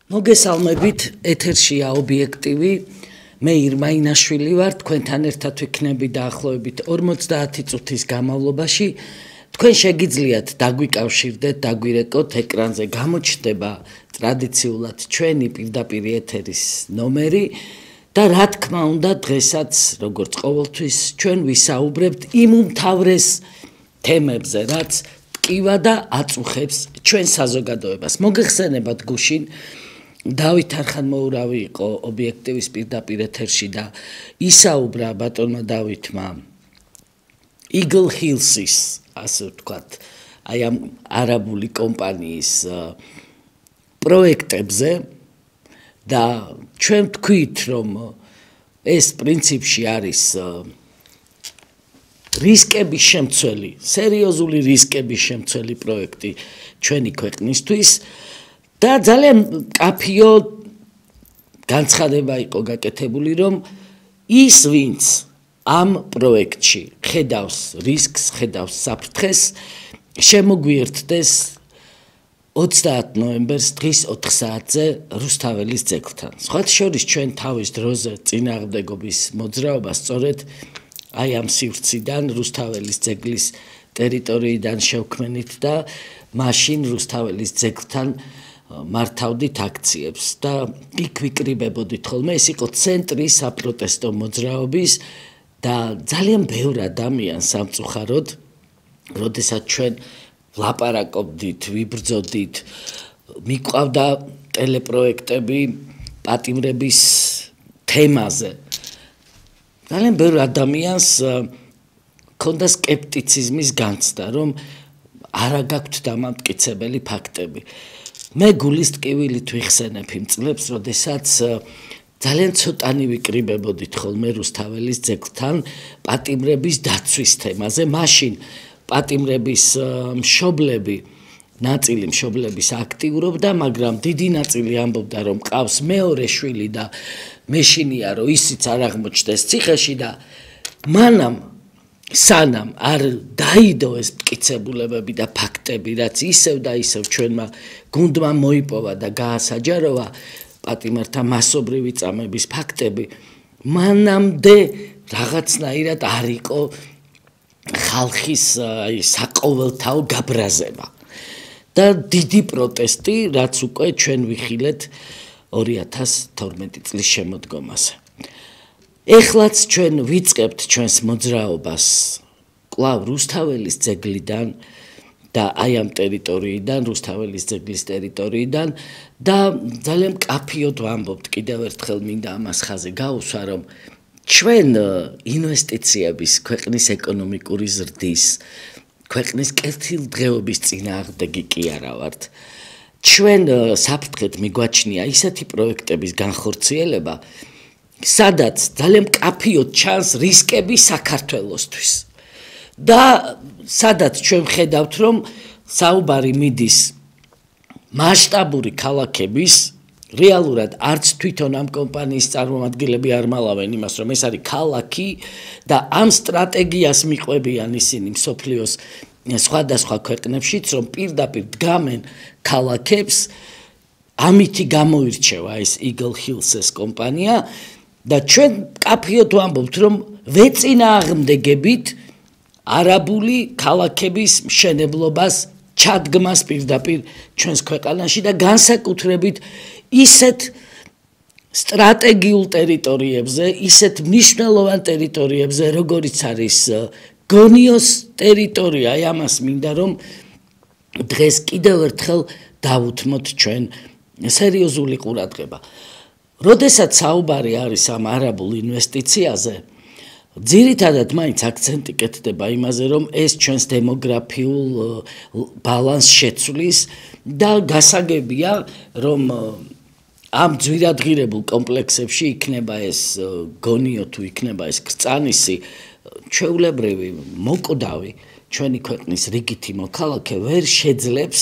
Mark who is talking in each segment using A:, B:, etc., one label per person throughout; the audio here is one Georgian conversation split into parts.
A: მოგესალმებით, ეთერშია ობიექტივი. მე ირმა ინაშვილი ვარ, თქვენთან ერთად ვიქნები დაახლოებით 50 წუთის განმავლობაში. თქვენ შეგიძლიათ დაგვიკავშირდეთ, დაგვირეკოთ ეკრანზე გამოჩნდება ტრადიციულად ჩვენი პირდაპირ ეთერის ნომერი და რა თქმა უნდა დღესაც როგორც ყოველთვის ჩვენ ვისაუბრებთ იმ უმთავრეს თემებზე, რაც ტკივა და აწუხებს ჩვენ საზოგადოებას. მოგეხსენებათ გუშინ დავით არხანმოურავი იყო ობიექტივის პირდაპირ ეთერში და ისაუბრა ბატონმა დავითმა Eagle Hills-ის, ასე ვთქვათ, აი ამ არაბული კომპანიის პროექტებზე და ჩვენ ვთქვით, რომ ეს პრინციპში არის რისკების შემცველი, სერიოზული რისკების შემცველი პროექტი ჩვენი ქვეყნისთვის. და ძალიან კაფიო განცხადება იყო გაკეთებული, რომ ის ვინც ამ პროექტში ხედავს რისკს, ხედავს საფრთხეს, შემოგვიერთდეს 30 ნოემბერს დღის 4 საათზე რუსთაველის ძეგლთან. სხვათა შორის ჩვენ თავის დროზე წინააღმდეგობის მოძრაობა სწორედ აი ამ სივრციდან რუსთაველის ძეგლის ტერიტორიიდან შევქმნით და მაშინ რუსთაველის ძეგლთან მართავდით აქციებს და იქ ვიკრიბებოდით ხოლმე. ეს იყო ცენტრი საპროტესტო მოძრაობის და ძალიან ბევრ ადამიანს სამწუხაროდ, როდესაც ჩვენ ვლაპარაკობდით, ვიბრძოდით, მიყვავდა ტელეპროექტები პატიმრების თემაზე. ძალიან ბევრ ადამიანს ჰქონდა სკეპტიციზმის განცდა, რომ არა გაქვთ დამამტკიცებელი ფაქტები. მე გულის ტკივილით ვიხსენებ იმ წლებს, როდესაც ძალიან ცოტანი ვიკრიბებოდით ხოლმე რუსთაველის ძეგლთან პატიმრების დაცვის თემაზე. მაშინ პატიმრების მშობლები, ნაწილი მშობლების აქტიურობდა, მაგრამ დიდი ნაწილი ამბობდა, რომ ყავს მეორე შვილი და მეშინია, რომ ისიც არ აღმოჩნდეს ციხეში და სანამ არ დაიდო ეს მტკიცებულებები და ფაქტები, რაც ისევ და ისევ ჩვენმა გუნდმა მოიპოვა და გაასაჯაროვა პატიმართა მასობრივი წამების ფაქტები, მანამდე რაღაცნაირად არ იყო ხალხის საყოველთაო გაბრაზება. და დიდი პროტესტი, რაც უკვე ჩვენ ვიხილეთ 2012 წლის შემოდგომაზე. ეხლაც ჩვენ ვიწყებთ ჩვენს მოძრაობას კვლავ რუსთაველის ძეგლიდან და აი ამ ტერიტორიიდან, რუსთაველის ძეგლის ტერიტორიიდან და ძალიან კაფიოდ ვამბობთ კიდევ ერთხელ მინდა ამას ხაზი გაუსვა, რომ ჩვენ ინვესტიციების, ქვეყნის ეკონომიკური ზრდის, ქვეყნის კეთილდღეობის წინააღმდეგი კი არა ვართ. ჩვენ საფრთხედ მიგვაჩნია ისეთი პროექტების განხორციელება, სადაც ძალიან კაფიოდ ჩანს რისკები საქართველოსთვის. და სადაც ჩვენ ვხედავთ, რომ საუბარი მიდის მასშტაბური ქალაქების, რეალურად არც თვითონ ამ კომპანიის წარმომადგენლები არ მალავენ იმას, რომ ეს არის ქალაქი და ამ სტრატეგიას მიყვებიან ისინი მსოფლიოს სხვადასხვა ქვეყნებშიც, რომ პირდაპირ დგამენ ქალაქებს, ამითი გამოირჩევა ეს Eagle Hills-ის კომპანია და ჩვენ კაფიოდ ვამბობთ, რომ ვეწინააღმდეგებით არაბული ქალაქების მშენებლობას, ჩადგმას პირდაპირ ჩვენს ქვეყანაში და განსაკუთრებით ისეთ სტრატეგიულ ტერიტორიებზე, ისეთ მნიშვნელოვან ტერიტორიებზე, როგორიც არის გონიოს ტერიტორია. აი ამას მინდა რომ დღეს კიდევ ერთხელ დავუთმოთ ჩვენ სერიოზული ყურადღება. როდესაც საუბარი არის ამ არაბულ ინვესტიციაზე, ძირითადად მაინც აქცენტი კეთდება იმაზე, რომ ეს ჩვენს დემოგრაფიულ ბალანსს შეცვლის და გასაგებია, რომ ამ ძვირადღირებულ კომპლექსებში იქნება ეს გონიო თუ იქნება ეს კრწანისი, ჩვეულებრივი მოკვდავი ჩვენი ქვეყნის რიგითი მოქალაქე ვერ შეძლებს,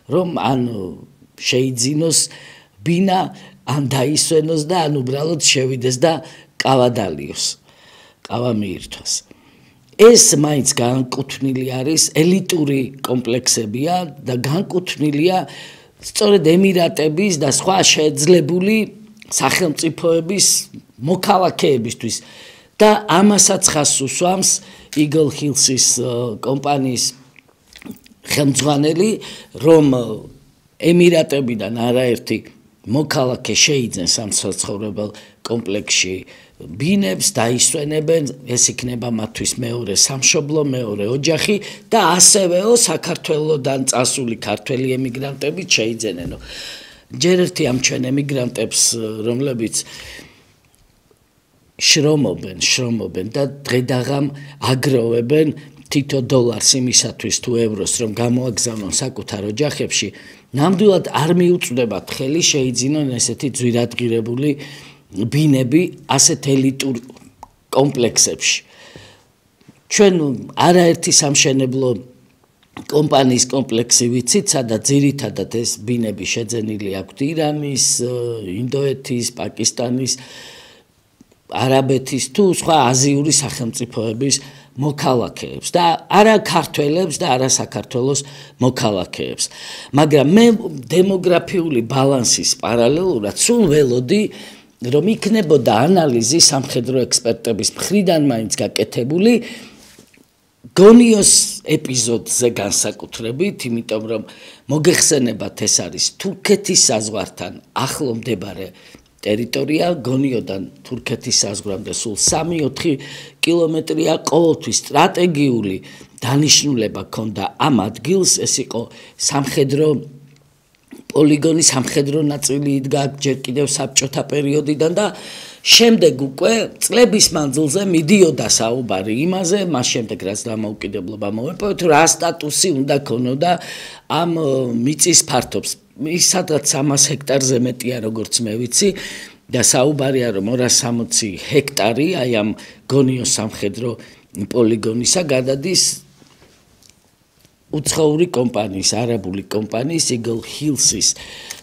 A: რომ ან შეიძინოს ბინა, ან დაისვენოს და ან უბრალოდ შევიდეს და კავა დალიოს. ყავა მიირთვას. ეს მაინც განკუთვნილი არის ელიტური კომპლექსებია და განკუთვნილია სწორედ ემირატების და სხვა შეძლებული სახელმწიფოების მოქალაქეებისთვის და ამასაც ხაზს უსვამს Eagle Hills-ის კომპანიის ხელმძღვანელი, რომ ემირატებიდან არაერთი მოქალაქე შეიძენს ამ საცხოვრებელ კომპლექსში ბინებს დაისვენებენ, ეს იქნება მათთვის მეორე სამშობლო, მეორე ოჯახი და ასევეო საქართველოდან წასული ქართველი ემიგრანტები შეიძენენო. ჯერ ერთი ამ ჩვენ ემიგრანტებს, რომლებიც შრომობენ და დღედაღამ აგროვებენ თითო დოლარს იმისათვის თუ ევროს, რომ გამოაგზავნონ საკუთარ ოჯახებში, ნამდვილად არ მიუწვდებათ ხელი შეიძინონ ესეთი ძვირადღირებული ბინები ასეთ ელიტურ კომპლექსებში. ჩვენ არაერთი სამშენებლო კომპანიის კომპლექსი ვიცით, სადაც ძირითადად ეს ბინები შეძენილი აქვთ ირანის, ინდოეთის, პაკისტანის, არაბეთის თუ სხვა აზიური სახელმწიფოების მოქალაქეებს და არა ქართველებს და არა საქართველოს მოქალაქეებს. მაგრამ მე დემოგრაფიული ბალანსის პარალელურად სულ ველოდი, რომ იქნებოდა ანალიზი სამხედრო ექსპერტების მხრიდან მაინც გაკეთებული გონიოს ეპიზოდზე განსაკუთრებით, იმიტომ რომ მოგეხსენებათ ეს არის თურქეთის საზღვართან ახლო მდებარე ტერიტორია, გონიოდან თურქეთის საზღვრამდე სულ 3-4 კილომეტრია, ყოველთვის სტრატეგიული დანიშნულება ჰქონდა ამ ადგილს, ეს იყო სამხედრო პოლიგონი, სამხედრო ნაწილი იდგა ჯერ კიდევ საბჭოთა პერიოდიდან და შემდეგ უკვე წლების მანძილზე მიდიოდა საუბარი იმაზე, მას შემდეგ რაც დამოუკიდებლობა მოეპოვეთ, რა სტატუსი უნდა ქონოდა ამ მიწის ფართობს. ის სადღაც 300 ჰექტარზე მეტია, როგორც მე ვიცი, და საუბარია, რომ 260 ჰექტარი აი ამ გონიოს სამხედრო პოლიგონისა გადადის უცხოური კომპანიის, არაბული კომპანიის Eagle Hills-ის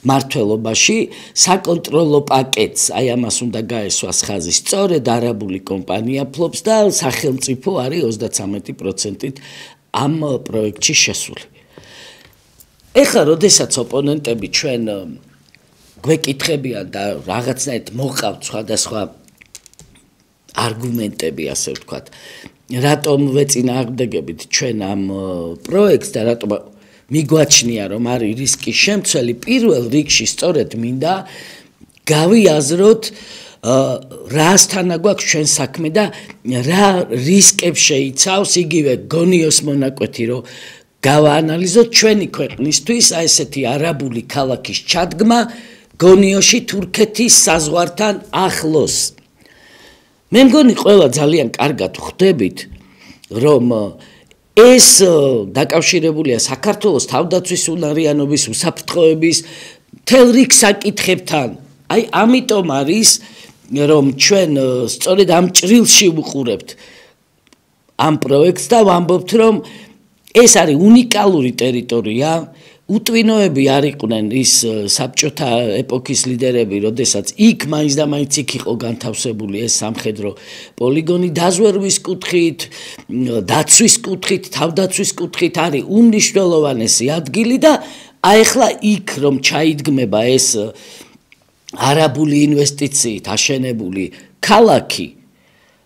A: მმართველობაში, საკონტროლო პაკეტს, აი ამას უნდა გაესვას ხაზი, სწორედ არაბული კომპანია ფლობს და სახელმწიფო არის 33%-ით ამ პროექტში შესული. ეხლა, როდესაც ოპონენტები ჩვენ გვეკითხებიან და რაღაცნაირად მოყავთ სხვადასხვა არგუმენტები, ასე ვთქვათ, რატომ ვეწინააღმდეგებით ჩვენ ამ პროექტს და რატომ მიგვაჩნია, რომ არის რისკის შემცველი, პირველ რიგში სწორედ მინდა გავიაზროთ რასთან გვაქვს ჩვენ საქმე და რა რისკებს შეიცავს იგივე გონიოს მონაკვეთი, რომ გავაანალიზოთ ჩვენი ქვეყნისთვის აი ესეთი არაბული ქალაქის ჩადგმა გონიოში თურქეთის საზღვართან ახლოს. მე მგონი ყველა ძალიან კარგად ხვდებით, რომ ეს დაკავშირებულია საქართველოს თავდაცვის უნარიანობის, უსაფრთხოების, მთელ რიგ საკითხებთან. აი ამიტომ არის, რომ ჩვენ სწორედ ამ ჭრილში ვუყურებთ ამ პროექტს და ვამბობთ, რომ ეს არის უნიკალური ტერიტორია, უტვინოები არ იყვნენ ის საბჭოთა ეპოქის ლიდერები, როდესაც იქ მაინც და მაინც იქ იყო განთავსებული ეს სამხედრო პოლიგონი, დაზვერვის კუთხით, დაცვის კუთხით, თავდაცვის კუთხით არის უმნიშვნელოვანესი ადგილი და აეხლა იქ რომ ჩაიდგმება ეს არაბული ინვესტიციით აშენებული ქალაქი,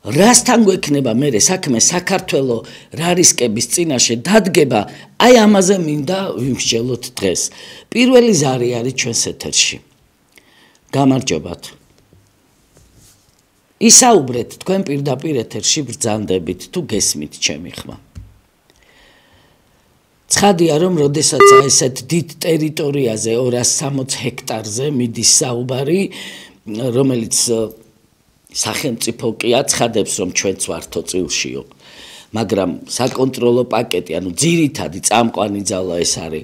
A: რასთან გვექნება მერე საქმე საქართველოს რა რისკების წინაშე დადგება, აი ამაზე მინდა ვიმსჯელოთ დღეს. პირველი ზარი არის ჩვენს ეთერში. გამარჯობათ. ისაუბრეთ თქვენ პირდაპირ ეთერში ბრძანდებით თუ გესმით ჩემი ხმა. ცხადია რომ როდესაც ესეთ დიდ ტერიტორიაზე 260 ჰექტარზე მიდის საუბარი, რომელიც სახელმწიფო კი აცხადებს, რომ ჩვენც ვართო წილშიო, მაგრამ საკონტროლო პაკეტი, ანუ ძირითადი წამყვანი ძალა ეს არის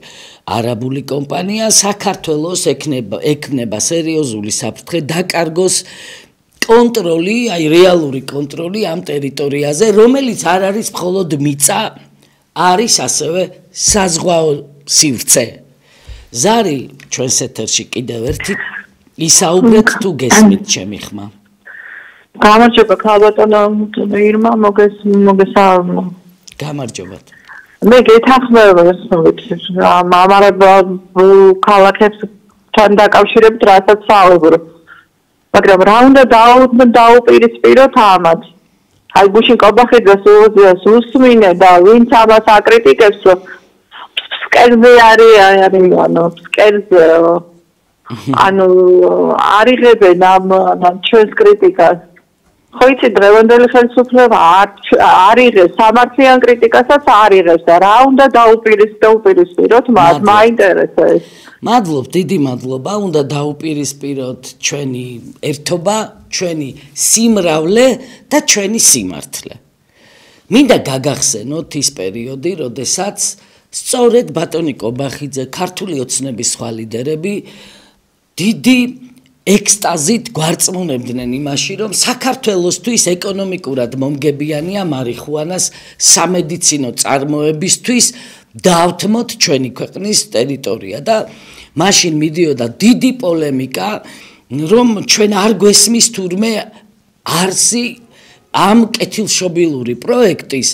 A: არაბული კომპანია, საქართველოს ექნება სერიოზული საფრთხე დაკარგოს კონტროლი, აი რეალური კონტროლი ამ ტერიტორიაზე, რომელიც არ არის მხოლოდ მიწა, არის ასევე საზღვაო სივრცე. ზარი ჩვენს ეთერში კიდევ ერთი ისაუბრეთ თუ გესმით ჩემი ხმა.
B: გამარჯობა ქალბატონო ირმა მოგესალმო.
A: გამარჯობათ.
B: მე გეთანხმებით მამარება ქალაქებთან დაკავშირებით რასაც საუბრო. მაგრამ რა უნდა დაუპირისპიროთ ამათ. აი გუშინ კობახიძეს უსმინე და ვინც ამას აკრიტიკებს რომ ფსკერზე არის ფსკერზე ანუ არიღებენ ამ ჩვენს კრიტიკას. ხო იცი დღევანდელი ხელისუფლება არიღებს სამართლიან კრიტიკასაც არიღებს და რა უნდა დაუპირისპიროთ მას მაინტერესებს.
A: მადლობ, დიდი მადლობა. უნდა დაუპირისპიროთ ჩვენი ერთობა, ჩვენი სიმრავლე და ჩვენი სიმართლე. მინდა გაგახსენოთ ის პერიოდი, როდესაც სწორედ ბატონი კობახიძე, ქართული ოცნების სხვა ლიდერები დიდი ექსტაზით გვარწმუნებდნენ იმაში, რომ საქართველოსთვის ეკონომიკურად მომგებიანია მარიხუანას სამედიცინო წარმოებისთვის დავთმოთ ჩვენი ქვეყნის ტერიტორია და მაშინ მიდიოდა დიდი პოლემიკა, რომ ჩვენ არ გვესმის თურმე არსი ამ კეთილშობილური პროექტის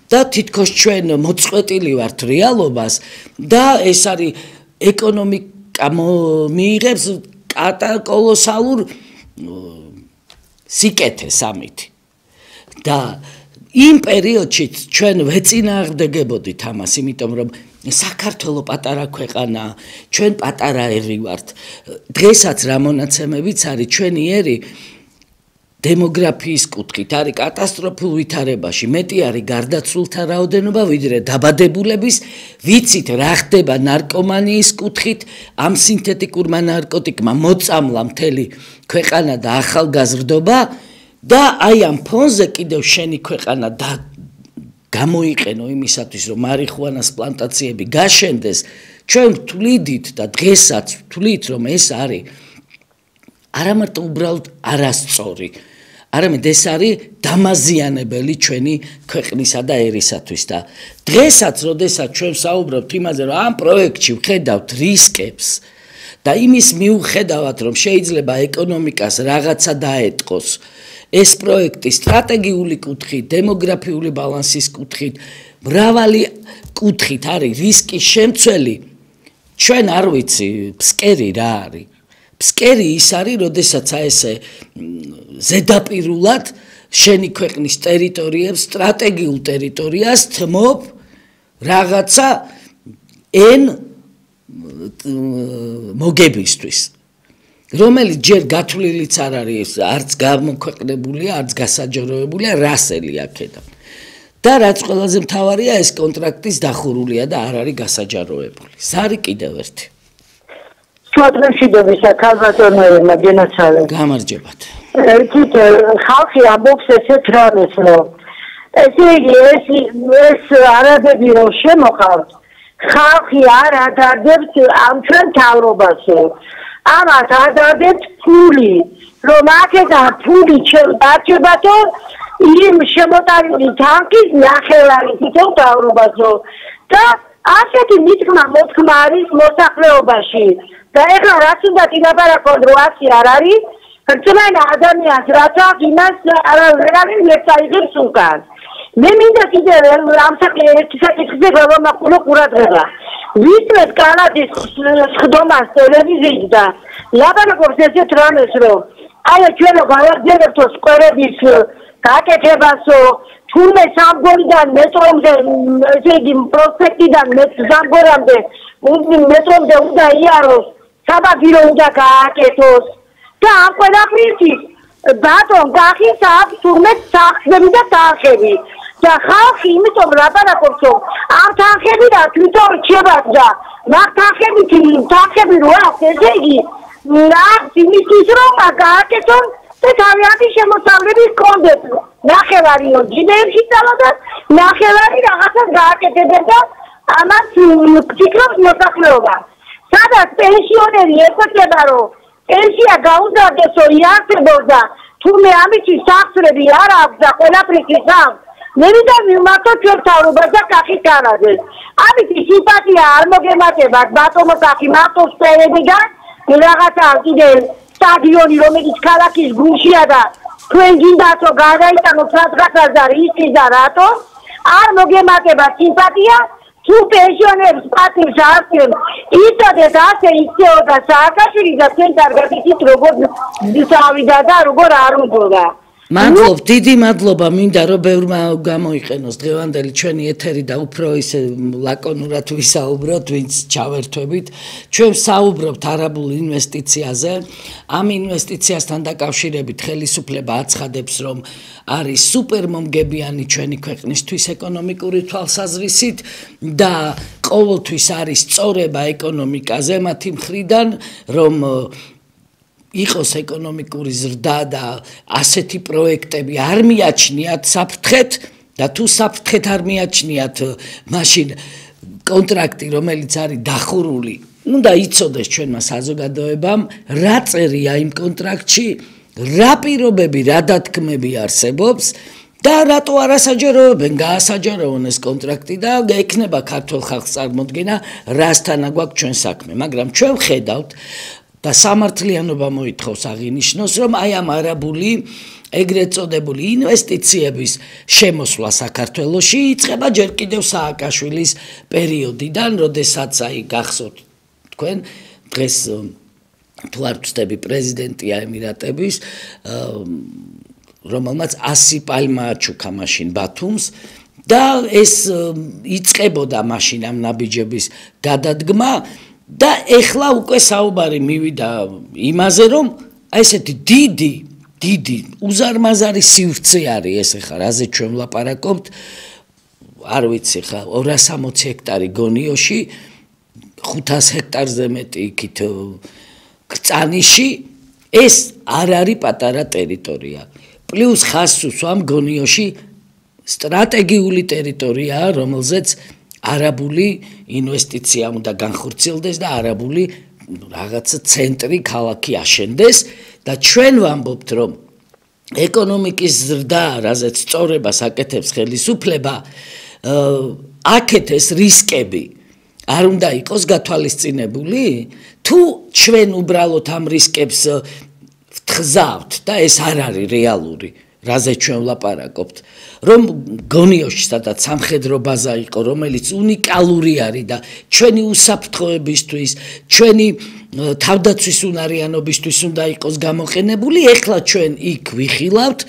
A: და თითქოს ჩვენ მოწყვეტილი ვართ რეალობას და ეს არის ეკონომიკა მიიღებს კოლოსალურ სიკეთეს ამით და იმ პერიოდში ჩვენ ვეწინააღმდეგებოდით ამას, იმიტომ რომ საქართველო პატარა ქვეყანა, ჩვენ პატარაები ვართ. დღესაც რა მონაცემებიც არის ჩვენი ერი დემოგრაფიის კუთხით არის კატასტროფულ ვითარებაში, მეტი არის გარდაცვლილთა რაოდენობა ვიდრე დაბადებულების, ვიცით რა ხდება ნარკომანიის კუთხით, ამ სინთეტიკურმა ნარკოტიკმა მოწამლა მთელი ქვეყანა და ახალგაზრდობა და აი ამ ფონზე კიდევ შენი ქვეყანა გამოიყენო იმისათვის, რომ მარიხუანას პლანტაციები გაშენდეს, ჩვენ ვთვლიდით და დღესაც ვთვლით, რომ ეს არის არამარტო უბრალოდ არასწორი, არამედ ეს არის დამაზიანებელი ჩვენი ქვეყნისა და ერისათვის და დღესაც, როდესაც ჩვენ საუბრობთ იმაზე, რომ ამ პროექტში ვხედავთ რისკებს და იმის მიუხედავად, რომ შეიძლება ეკონომიკას რაღაცა დაეტყოს, ეს პროექტი სტრატეგიული კუთხით, დემოგრაფიული ბალანსის კუთხით, მრავალი კუთხით არის რისკის შემცველი, ჩვენ არ ვიცი ფსკერი რა არის. ფსკერი ის არის, როდესაც ესე ზედაპირულად შენი ქვეყნის ტერიტორიებს, სტრატეგიულ ტერიტორიას თმობ რაღაცა მოგებისთვის, რომელიც ჯერ გათვლილიც არ არის, არც გამოქვეყნებულია, არც გასაჯაროებულია, რასელი აქედან. და რაც ყველაზე მთავარია, ეს კონტრაქტის დახურულია და არ არის გასაჯაროებული. ეს არის კიდევ ერთი.
C: Სუადრეშიდობის ქალბატონო მაგენაცალე.
A: გამარჯობათ.
C: ერთით ხალხი ამბობს ესეთ რამეს, რომ ესე იგი ეს არაბები რომ შემოყავთ, ხალხი არ ადარდებს ამ ჩვენ თავრობასო. ამას ადარდებს ფული, რომ აქედან ფული დარჩებათო იმ შემოტანილი თანკის ნახევარი თითო თავრობასო. და ასეთი მოთქმა არის მოსახლეობაში. და ეხლა რაც უნდა tilabarakhon რომ ასე არ არის, რწმენ ადამიანს რაც აქვს იმას ვერავინ ვერ წაიღებს უკან. მე მინდა კიდევ ამ საკითხზე გავამახვილო ყურადღება. ვისმენთ კანადის სხდომას ტელევიზიით და ლაპარაკობს ესეთ რამეს, რომ აი ჩვენო გავაგზავნებთო სკვერების გაკეთებასო, თურმე სამგორიდან მეტრომდე, ესე იგი პროსპექტიდან სამგორამდე მეტრომდე უნდა იაროს, საბაგირო უნდა გააკეთოს და ამ ყველაფრისთვის ბატონ გახის აქვს თურმე სახსნები და თანხები და ხალხი იმიტომ ლაპარაკობს, რომ ამ თანხებიდან თვითონ რჩებათ და მაგ თანხები რო აქვს, ესე იგი აქვს იმისთვის რომ გააკეთონ და თავიანთი შემოსავლების კონდეთ ნახევარიო ჯინერში წავდა, ნახევარი რაღაცას გააკეთებენ და ამას ფიქრობს მოსახლეობა. სადაც პენსიონერი ეკვეთება, რომ პენსია გაუზარდესო იარსებოს და თურმე ამისთვის სახსრები არ აქვს და ყველაფრისთვის აქვს. მე მინდა მივმართო ჩვენ თავრობას და კახის კანაძეს. ამითი სიმპათია არ მოგემატებათ ბატონო კახი მარტო სპერებიდან რაღაცა კიდე სტადიონი, რომელიც ქალაქის გულშია და თქვენ გინდათო გადაიტანოთ სადღაც არის ისი და რატო არ მოგემატება სიმპათია თუ პენსიონერს პატივს არწევს იცოდეთ ასე იქცეოდა სააკაშვილი და თქვენ კარგად იცით როგორ ვისავიდა და როგორ არ უნდოდა
A: მადლობ, დიდი მადლობა მინდა რომ ბევრმა გამოიყენოს დღევანდელი ჩვენი ეთერი და უფრო ისე ლაკონურად ვისაუბროთ, ვინც ჩავერთვებით. ჩვენ საუბრობთ არაბულ ინვესტიციაზე. ამ ინვესტიციასთან დაკავშირებით ხელისუფლება აცხადებს, რომ არის სუპერმომგებიანი ჩვენი ქვეყნისთვის ეკონომიკური თვალსაზრისით და ყოველთვის არის სწორება ეკონომიკაზე მათი მხრიდან, რომ იყოს ეკონომიკური ზრდა და ასეთი პროექტები არ მიაჩნიათ საფრთხეთ და თუ საფრთხეთ არ მიაჩნიათ მაშინ კონტრაქტი რომელიც არის დახურული უნდა იცოდეს ჩვენმა საზოგადოებამ რა წერია იმ კონტრაქტში რა პირობები რა დათქმები არსებობს და რატო არ ასაჯაროებენ გაასაჯაროონ ეს კონტრაქტი და ექნება ქართულ ხალხს წარმოდგენა რასთანა გვაქვს ჩვენ საქმე მაგრამ ჩვენ ვხედავთ და სამართლიანობა მოითხოვს აღინიშნოს, რომ აი ამ არაბული ეგრეთ წოდებული ინვესტიციების შემოსვლა საქართველოში იწყება ჯერ კიდევ სააკაშვილის პერიოდიდან, როდესაც აი გახსოვთ თქვენ დღეს თუ არ ვწდები პრეზიდენტია ემირატების, რომელმაც 100 პალმა აჩუქა მაშინ ბათუმს და ეს იწყებოდა მაშინ ამ ნაბიჯების გადადგმა და ეხლა უკვე საუბარი მივიდა იმაზე რომ აი ესეთი დიდი უზარმაზარი სივრცე არის ეს ხა რაზე ჩვენ ვლაპარაკობთ არ ვიცი ხა 260 ჰექტარი გონიოში 500 ჰექტარზე მეტი იქით კრწანიში ეს არ არის პატარა ტერიტორია პლუს ხაზს უსვამ გონიოში სტრატეგიული ტერიტორიაა რომელზეც არაბული ინვესტიცია უნდა განხორციელდეს და არაბული რაღაცა ცენტრი ქალაქი აშენდეს და ჩვენ ვამბობთ რომ ეკონომიკის ზრდა რაზეც სწორებას აკეთებს ხელისუფლება აკეთეს რისკები არ უნდა იყოს გათვალისწინებული თუ ჩვენ უბრალოდ ამ რისკებს ვთხზავთ და ეს არ არის რეალური რაზე ჩვენ ვლაპარაკობთ რომ გონიოში სადაც სამხედრო ბაზა იყო რომელიც უნიკალური არის და ჩვენი უსაფრთხოებისთვის ჩვენი თავდაცვის უნარიანობისთვის უნდა იყოს გამოყენებული ეხლა ჩვენ იქ ვიხილავთ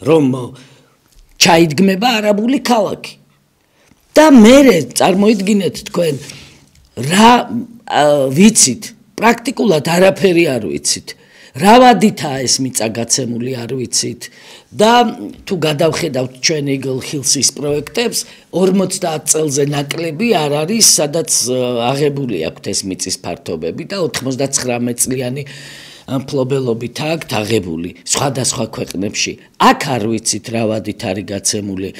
A: რომ ჩაიდგმება არაბული ქალაქი და მერე წარმოიდგინეთ თქვენ რა ვიცით პრაქტიკულად არაფერი არ ვიცით რავადითაა ეს მიწა გაცემული არ ვიცით და თუ გადავხედავთ ჩვენ Eagle Hills-ის პროექტებს 50 წელზე ნაკლები არ არის სადაც აღებული აქვს ეს მიწის ფართობები და 99 წლიანი მფლობელობით აქვს აღებული სხვადასხვა ქვეყნებში აქ არ ვიცით რავადით არის გაცემული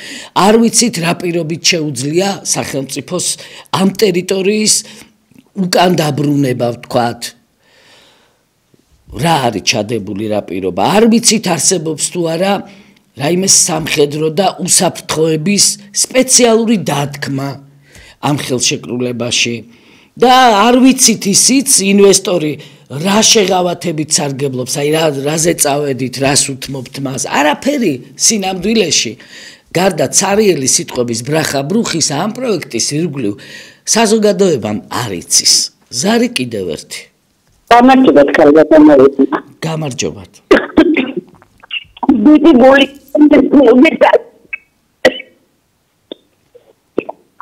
A: არ ვიცით რა პირობით შეუძლია სახელმწიფოს ამ ტერიტორიის უკან დაბრუნება ვთქვათ რა არის ჩადებული რა პირობა არ ვიცით არსებობს თუ არა რაიმე სამხედრო და უსაფრთხოების სპეციალური დათქმა ამ ხელშეკრულებაში და არ ვიცით ისიც ინვესტორი რა შეღავათებით სარგებლობს აი რაზე წავედით რას უთმობთ მას არაფერი სინამდვილეში გარდა цаრიელი სიტყვების ბრახა ბრუხის ამ პროექტის ირგვლივ საზოგადოებამ არ იცის ზარი კიდევ ერთი
C: გამარჯობათ კარგად ამოიწია
A: გამარჯობათ
C: დიდი გული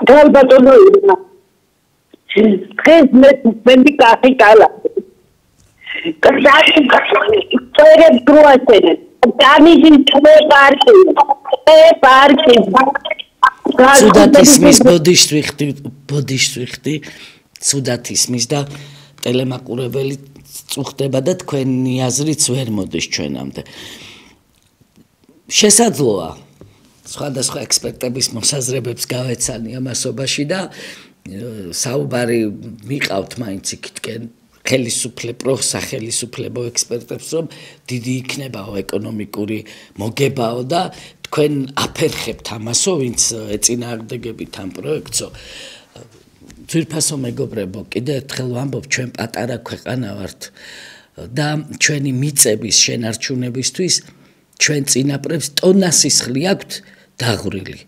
C: გალბატონოინა დღეს მე კაფე კალა კაცი წერე პროექტი გამიჯი თმე პარკი
A: ცუდად ისმის ბოდიშვიხტი ცუდად ისმის და ტელემაყურებელი წუხდება და თქვენი აზრიც ვერ მოდის ჩვენამდე. შესაძლოა სხვადასხვა ექსპერტების მოსაზრებებს გავეცანი ამასობაში და საუბარი მიყავთ მაინც იქითკენ სახელმწიფო ექსპერტებს რომ დიდი იქნებაო ეკონომიკური მოგებაო და თქვენ აფერხებთ ამასო ვინც ეწინააღმდეგებით ამ პროექტსო ძვირფასო მეგობრებო, კიდე ერთხელ ვამბობ, ჩვენ პატარა ქვეყანა ვართ და ჩვენი მიწების შენარჩუნებისთვის ჩვენ წინაპრებს ტონასისხლი აქვთ დაღვრილი.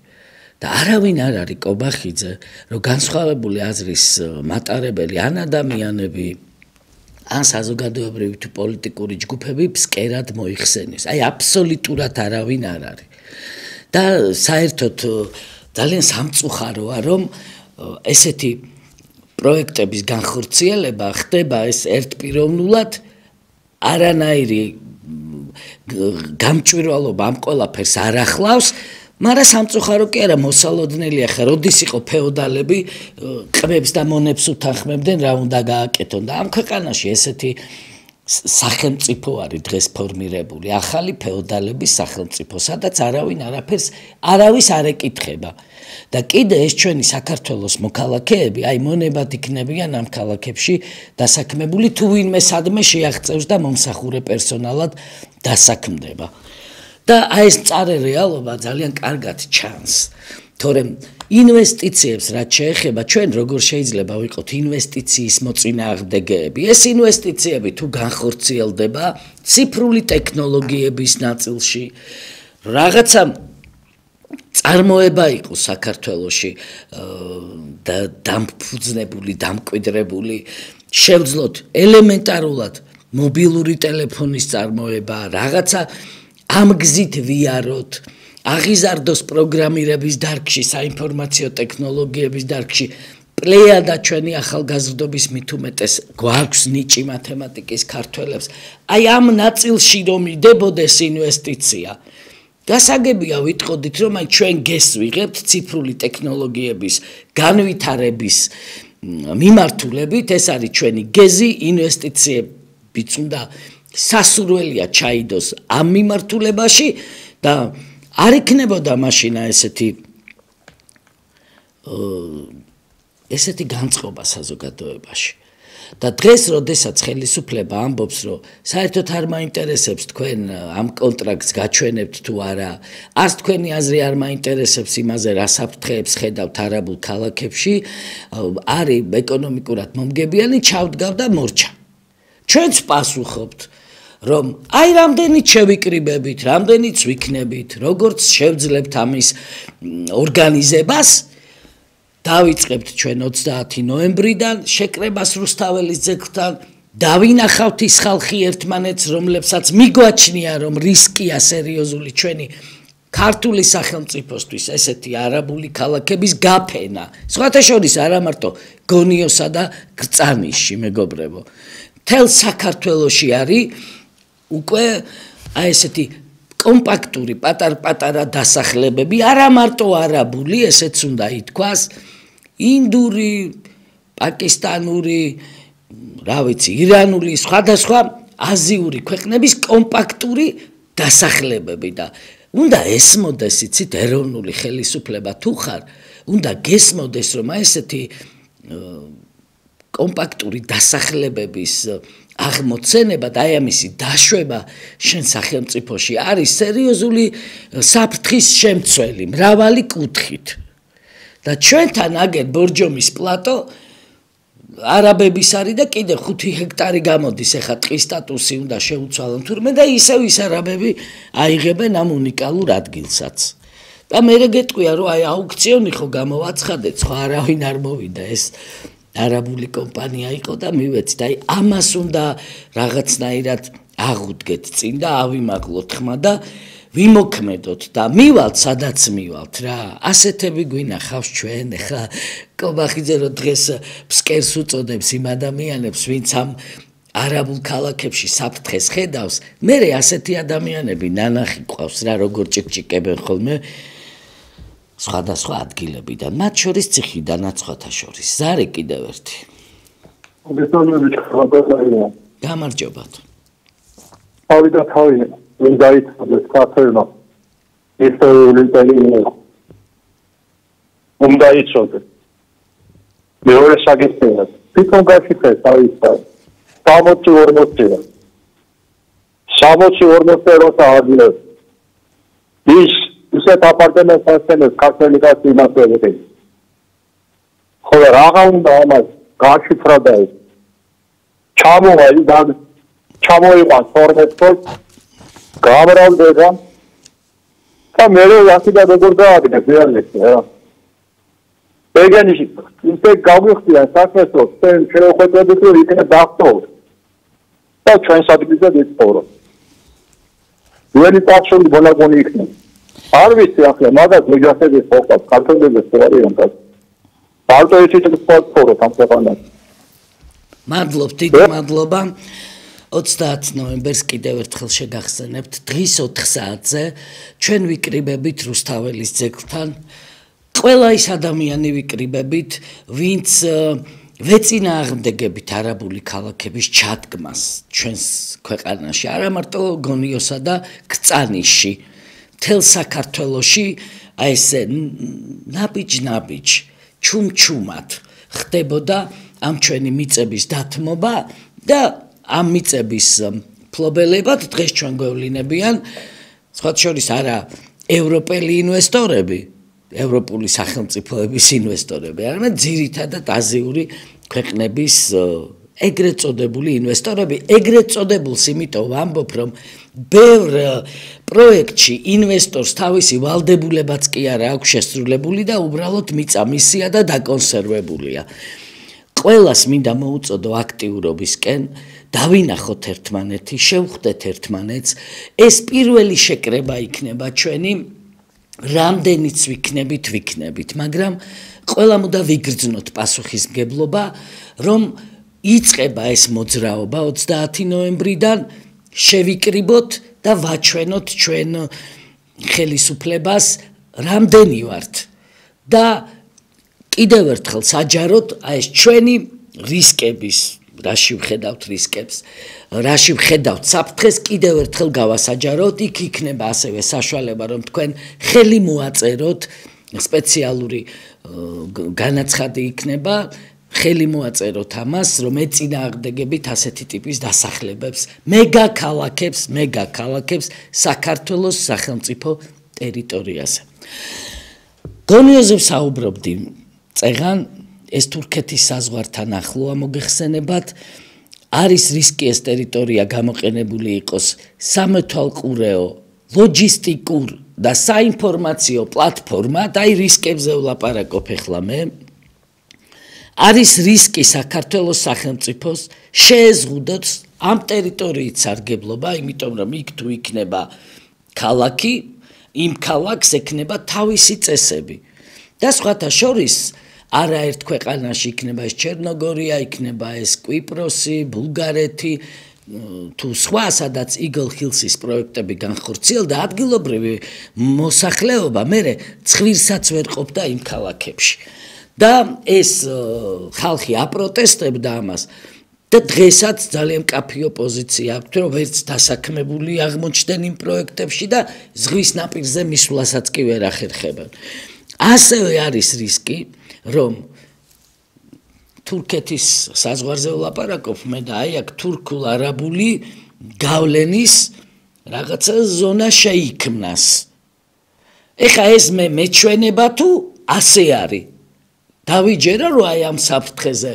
A: და არავინ არ არის კობახიძე, რომ განსხვავებული აზრის მატარებელი ან ადამიანები, ან საზოგადოებრივი თუ პოლიტიკური ჯგუფები ფსკერად მოიხსენეს. აი აბსოლუტურად არავინ არ არის. და საერთოდ ძალიან სამწუხაროა, რომ ესეთი პროექტების განხორციელება ხდება ეს ერთპიროვნულად არანაირი გამჭვირვალობა ამ ყველაფერს არ ახლავს. მაგრამ სამწუხარო კი არა მოსალოდნელია ხა როდის იყო ფეოდალები ყბებს და მონებს უთანხმებდნენ რა უნდა გააკეთონ და ამ ქვეყანაში ესეთი სახელმწიფო არის დღეს ფორმირებული ახალი ფეოდალების სახელმწიფო სადაც არავინ არაფერს არავის არ ეკითხება და კიდე ეს ჩვენი საქართველოს მოქალაქეები აი მონებად იქნებიან ამ ქალაქებში დასაქმებული თუ ვინმე სადმე შეაღწევს და მომსახურე პერსონალად დასაქმდება და აი ეს მწარე რეალობა ძალიან კარგად ჩანს თორემ ინვესტიციებს რაც შეეხება ჩვენ როგორ შეიძლება ვიყოთ ინვესტიციის მოწინააღმდეგეები ეს ინვესტიციები თუ განხორციელდება ციფრული ტექნოლოგიების ნაწილში რაღაცა წარმოება იყოს საქართველოში და დამფუძნებული დამკვიდრებული შევძლოთ ელემენტარულად მობილური ტელეფონის წარმოება რაღაცა ამ გზით ვიაროთ აღიზარდოს პროგრამირების დარგში, საინფორმაციო ტექნოლოგიების დარგში, პლეიადა ჩვენი ახალგაზრდობის მით უმეტეს გვაქვს ნიჭი მათემატიკის ქართველებს. აი ამ ნაწილში რომ იდებოდეს ინვესტიცია. გასაგებია ვიტყოდით, რომ აი ჩვენ გეს ვიღებთ ციფრული ტექნოლოგიების განვითარების მიმართულებით, ეს არის ჩვენი გეზი ინვესტიციებიც უნდა სასურველია ჩაიდოს ამ მიმართულებაში და არ იქნებოდა მაშინა ესეთი განწყობა საზოგადოებაში. და დღეს, როდესაც ხელისუფლება ამბობს, რომ საერთოდ არ მაინტერესებს თქვენ ამ კონტრაქტს გაჩვენებთ თუ არა, არც თქვენი აზრი არ მაინტერესებს იმაზე, რა საფრთხეებს ხედავთ არაბულ ქალაქებში, არის ეკონომიკურად მომგებიანი, ჩავდგავ და მორჩა. ჩვენც პასუხობთ რომ აი რამდენიც შევიკრიბებით, რამდენიც ვიქნებით, როგორც შევძლებთ ამის ორგანიზებას, დავიწყებთ ჩვენ 30 ნოემბრიდან შეკრებას რუსთაველის ძეგლთან, დავინახავთ ის ხალხი ერთმანეთს, რომლებსაც მიგვაჩნია, რომ რისკია სერიოზული ჩვენი ქართული სახელმწიფოსთვის ესეთი არაბული ქალაქების გაფენა. სხვათა შორის არა მარტო გონიოსა და გრწანიშში, მეგობრებო. მთელ საქართველოში არის უკვე აი ესეთი კომპაქტური პატარ-პატარა დასახლებები, არა მარტო არაბული, ესეც უნდა ითქვას, ინდური, პაკისტანური, რა ვიცი, ირანული, სხვადასხვა აზიური ქვეყნების კომპაქტური დასახლებები და უნდა ესმოდეს იცით ეროვნული ხელისუფლება თუ ხარ, უნდა გესმოდეს რომ აი ესეთი კომპაქტური დასახლებების აღმოცენება და აი ამისი დაშვება შენ სახელმწიფოში არის სერიოზული საფრთხის შემცველი მრავალი კუთხით და ჩვენთან აგერ ბორჯომის პლატო არაბების არის და კიდე 5 ჰექტარი გამოდის ეხა ტყის სტატუსი უნდა შეუცვალონ თურმე და ისევ ის არაბები აიღებენ ამ უნიკალურ ადგილსაც და მე გეტყვია რომ აი აუქციონი ხო გამოვაცხადეთ სხვა არავინ არ მოვიდა ეს არაბული კომპანია იყო და მივეცით აი ამას უნდა რაღაცნაირად აღუდგეთ წინ და ავიმაღლოთ ხმა და ვიმოქმედოთ და მივალთ სადაც მივალთ რა ასეთები გვინახავს ჩვენ ახლა კობახიძე რომ დღეს ფსკერს უწოდებს იმ ადამიანებს ვინც ამ არაბულ ქალაქებში საფრთხეს ხედავს მე ასეთი ადამიანები ნანახი ყავს რა როგორ ჭიკჭიკებენ ხოლმე სხვადასხვა ადგილებიდან, მათ შორის ციხიდანაც სხვათა შორის. ზარე კიდევ ერთი. გამარჯობათ.
D: თავი და თავი ვინ დაიწყოს საქართველო ისტორიული პერიოდი. უნდა იცოდე. მეორე საგესტია. თვითონ გაშიფრე თავისა. 62 როცა აღიარეს. ის ისეთ აპარტამენტს ასენებს ქართველი კაცი იმასები. ხოლო რაღა უნდა ამას გაშიფრა და ჩამოვა ის ჩამოიყვანს ფორმეთს გამრავლდება და მე რასი და როგორ დააგდებ რეალისტი რა ეგენიში ისე გავიხდიან საქმეს რომ ჩვენ შევხვედრებით რომ იქნება დახტოვოთ და ჩვენ სადგილზე ვიწოვრო ველი პარჩული ბოლაგონი იქნება არ ვიცი ახლა მაგას მიგასების ფოკუს ქართულების ვარიანტა ბალტო ისიც ფორო ამ ქვეყანას
A: მადლობ დიდი მადლობა 30 ნოემბერს კიდევ ერთხელ შეგახსენებთ დღის 4 საათზე ჩვენ ვიკრიბებით რუსთაველის ძეგლთან ყველა ის ადამიანი ვიკრიბებით ვინც ვეწინააღმდეგებით არაბული ქალაქების ჩადგმას ჩვენს ქვეყანაში არა მარტო გონიოსა და ქწანიში თელ საქართველოში აი ესე ნაბიჯ ჩუმჩუმად ხდებოდა ამ ჩვენი მიწების დათმობა და ამ მიწების ფლობელებად დღეს ჩვენ გვევლინებიან სხვა შორის არა ევროპელი ინვესტორები ევროპული სახელმწიფოების ინვესტორები არამედ ძირითადად აზიური ქვეყნების ეგრეთ წოდებული ინვესტორები ეგრეთ წოდებულს იმიტომ ვამბობ რომ ბევრ პროექტში ინვესტორს თავისი ვალდებულებაც კი არა აქვს შესრულებული და უბრალოდ მიწა მისია და დაკონსერვებულია ყველას მინდა მოუწოდო აქტიურობისკენ დავინახოთ ერთმანეთი შევხვდეთ ერთმანეთს ეს პირველი შეკრება იქნება ჩვენი რამდენიც ვიქნებით მაგრამ ყველამ უნდა ვიგრძნოთ პასუხისმგებლობა რომ იწყება ეს მოძრაობა 30 ნოემბრიდან შევიკრიბოთ და ვაჩვენოთ ჩვენ ხელისუფლებას რამდენი ვართ და კიდევ ერთხელ საჯაროდ აი ეს ჩვენი რისკების რაში ვხედავთ რისკებს რაში ვხედავთ საფრთხეს კიდევ ერთხელ გავასაჯაროთ იქ იქნება ასევე საშუალება რომ თქვენ ხელი მოაწეროთ სპეციალური განაცხადი იქნება ხელი მოაწეროთ ამას რომ ეწინააღმდეგებით ასეთი ტიპის დასახლებებს მეგაქალაქებს საქართველოს სახელმწიფო ტერიტორიაზე გონიოზე საუბრობდი წეგან ეს თურქეთის საზღვართან ახლოა მოგეხსენებათ არის რისკი ეს ტერიტორია გამოყენებული იყოს სამეთვალყურეო ლოჯისტიკურ და საინფორმაციო პლატფორმად აი რისკებზე ვლაპარაკობ ახლა მე არის რისკი საქართველოს სახელმწიფოს შეეზღუდოს ამ ტერიტორიით სარგებლობა იმიტომ რომ იქ თუ იქნება ქალაქი იმ ქალაქს ექნება თავისი წესები და სხვათა შორის არაერთ ქვეყანაში იქნება ეს ჩერნოგორია, იქნება ეს კვიპროსი, ბულგარეთი, თუ სხვა სადაც Eagle Hills-ის პროექტები განხორციელდა ადგილობრივი მოსახლეობა მერე ცხვირსაც ვერ ყოფდა იმ ქალაქებში. და ეს ხალხი აპროტესტებდა ამას და დღესაც ძალიან მკაფიო პოზიცია აქვს, რომ ვერც დასაქმებული აღმოჩნდნენ იმ პროექტებში და ზღვის ნაპირზე მისვლასაც კი ვერ ახერხებენ. ასევე არის რისკი რომ თურქეთის საზღვარზე ვლაპარაკობ მე და აი აქ თურქულ-არაბული გავლენის რაღაცა ზონა შეიქმნას. ეხა ეს მე მეჩვენება თუ ასე არის. დავიჯერა რომ აი ამ საფრთხეზე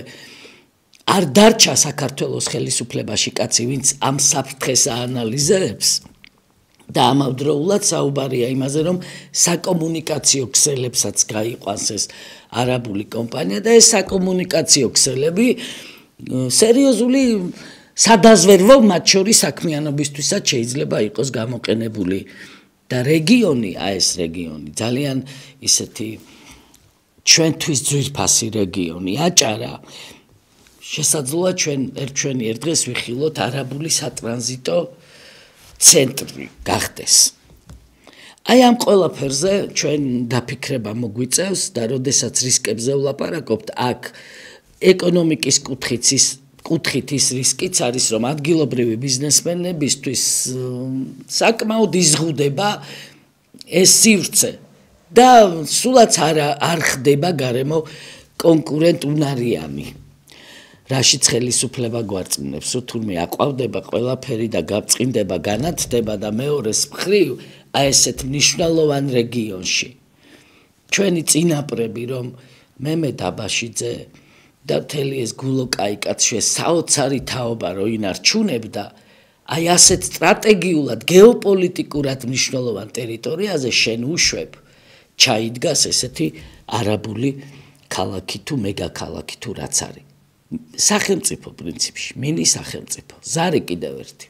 A: არ დარჩა საქართველოს ხელისუფლებაში კაცი ვინც ამ საფრთხეს აანალიზებს და ამავდროულად საუბარია იმაზე რომ საკომუნიკაციო ქსელებსაც გაიყვანს ეს არაბული კომპანია და ეს საკომუნიკაციო ქსელები სერიოზული სადაზვერვო მათ შორის საქმიანობისთვისაც შეიძლება იყოს გამოყენებული და რეგიონი აი ეს რეგიონი ძალიან ისეთი ჩვენთვის ძვირფასი რეგიონი აჭარა შესაძლოა ჩვენი ერთ დღეს ვიხილოთ არაბული სატრანზიტო ცენტრი გახდეს. აი ამ ყველაფერზე ჩვენ დაფიქრება მოგვიწევს და როდესაც რისკებზე ვლაპარაკობთ, აქ ეკონომიკის კუთხით ის რისკიც არის, რომ ადგილობრივი ბიზნესმენებისთვის საკმაოდ იზღუდება ეს სივრცე და სულაც არ ხდება გარემო კონკურენტ უნარიანი. რაშიც ხელისუფლება გვარწმუნებს, რომ თურმე აყვავდება ყველაფერი და გაბწყინდება, განათდება და მეორეს მხრივ აი ესეთ მნიშვნელოვან რეგიონში. ჩვენი წინაპრები რომ მემე დაბაშიძე და მთელი ეს გულოკაი კაცი საოცარი თაობა რო ინარჩუნებდა, აი ასეთ სტრატეგიულად გეოპოლიტიკურად მნიშვნელოვან ტერიტორიაზე შენ უშვებ ჩაიდგას ესეთი არაბული ქალაქი თუ მეგაქალაქი თუ რაც არის სახელმწიფო პრინციპში მინი სახელმწიფო ზარი კიდევ ერთი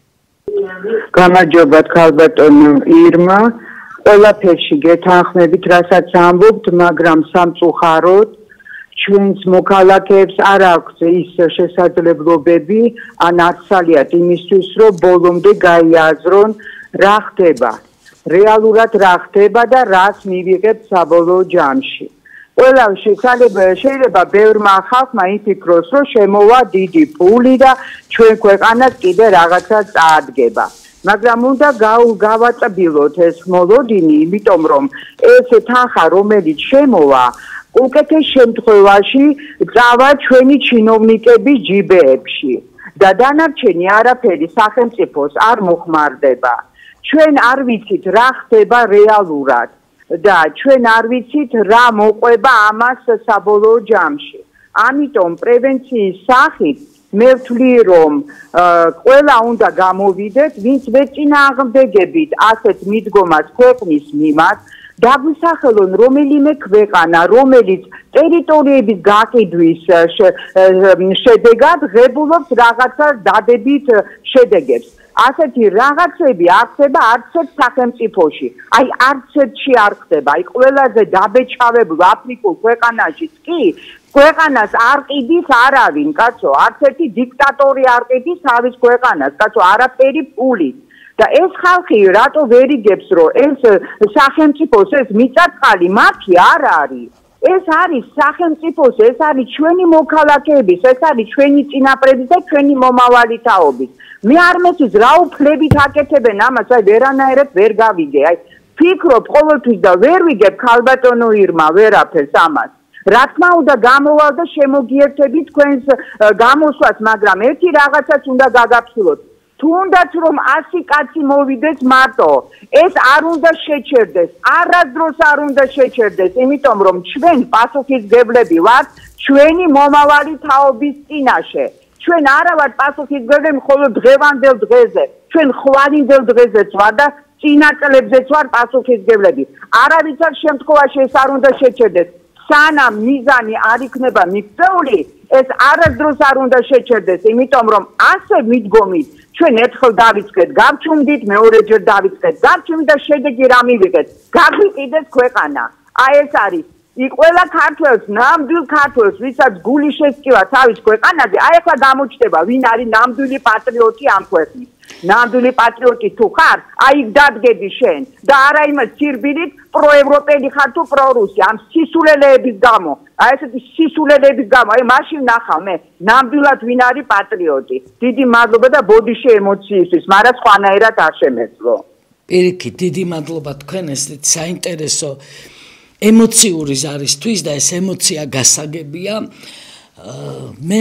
E: გამარჯობათ ქალბატონო ირმა ყველაფერში გეთანხმებით რასაც ამბობთ მაგრამ სამწუხაროდ ჩვენს მოქალაქეებს არ აქვს ის შესაძლებლობები ან არ სალიათ იმისთვის რომ ბოლომდე გაიაზრონ რა ხდება რეალურად რა ხდება და რას მივიღებთ საბოლოო ჯამში ყველა შეიძლება ბევრმა ხალხმა იფიქროს რომ შემოვა დიდი ფული და ჩვენ ქვეყანას კიდე რაღაცა წაადგება მაგრამ უნდა გავაწბილოთ ეს მოლოდინი იმიტომ რომ ეს თანხა რომელიც შემოვა უკეთეს შემთხვევაში წავა ჩვენი ჩინოვნიკების ჯიბეებში და დანარჩენი არაფერი სახელმწიფოს არ მოხმარდება ჩვენ არ ვიცით რა ხდება რეალურად და ჩვენ არ ვიცით რა მოყვება ამას საბოლოო ჯამში ამიტომ პრევენციის სახით მე ვთვლი რომ ყველა უნდა გამოვიდეთ ვინც მეწინააღმდეგებით ასეთ მიდგომას ქვეყნის მიმართ დაგვისახელონ რომელიმე ქვეყანა რომელიც ტერიტორიების გაყიდვის შედეგად ღებულობს რაღაცა დადებით შედეგებს ასეთი რაღაცები არ ხდება არც ერთ სახელმწიფოში აი არც ერთში არ ხდება აი ყველაზე დაბეჭავებულ აფრიკულ ქვეყანაშიც კი ქვეყანას არ ყიდის არავინ კაცო არც ერთი დიქტატორი არ ყიდის თავის ქვეყანას კაცო არაფერი ფულით და ეს ხალხი რატო ვერ იგებს რომ ეს სახელმწიფოს ეს მიწაწყალი მათი არ არის ეს არის სახელმწიფოს ეს არის ჩვენი მოქალაქეების ეს არის ჩვენი წინაპრების და ჩვენი მომავალი თაობის მე არ მეცის რა უფლებით აკეთებენ ამას აი ვერანაირად ვერ გავიგე აი ფიქრობ ყოველთვის და ვერ ვიგებ ქალბატონო ირმა ვერაფერს ამას რა თქმა უნდა გამოვალ და შემოგიერთებით თქვენს გამოსვლას მაგრამ ერთი რაღაცაც უნდა გაგაფრთხილოთ თუნდაც რომ 100 კაცი მოვიდეს მარტო ეს არ უნდა შეჩერდეს არასდროს არ უნდა შეჩერდეს იმიტომ რომ ჩვენ პასუხისმგებლები ვართ ჩვენი მომავალი თაობის წინაშე ჩვენ არა ვართ პასუხისმგებლები მხოლოდ დღევანდელ დღეზე ჩვენ ხვალინდელ დღეზეც ვართ და წინა წლებზეც ვართ პასუხისმგებლები არავითარ შემთხვევაში ეს არ უნდა შეჩერდეს სანამ მიზანი არ იქნება მიღწეული ეს არასდროს არ უნდა შეჩერდეს იმიტომ რომ ასე მიდგომით ჩვენ ერთხელ დავიწყეთ გავჩუმდით მეორეჯერ დავიწყეთ გავჩუმდით და შედეგი რა მივიღეთ გაგვიყიდეს ქვეყანა აი ეს არის ყველა ქართველს ნამდვილ ქართველს ვისაც გული შესკივა თავის ქვეყანაზე აი ახლა გამოჩნდება ვინ არის ნამდვილი პატრიოტი ამ ქვეყნის ნამდვილი პატრიოტი თუ ხარ აი დადგები შენ და არა იმას ცირბილით პროევროპელი ხარ თუ პრორუსი ამ სისულელეების გამო აი ესეთი სისულელეების გამო აი მაშინ ნახავ მე ნამდვილად ვინ არის პატრიოტი დიდი მადლობა და ბოდიში ემოციისთვის მაგრამ სხვანაირად არ შემეძლო
A: პირიქით დიდი მადლობა თქვენ ესეთ საინტერესო ემოციური ზარისთვის და ეს ემოცია გასაგებია მე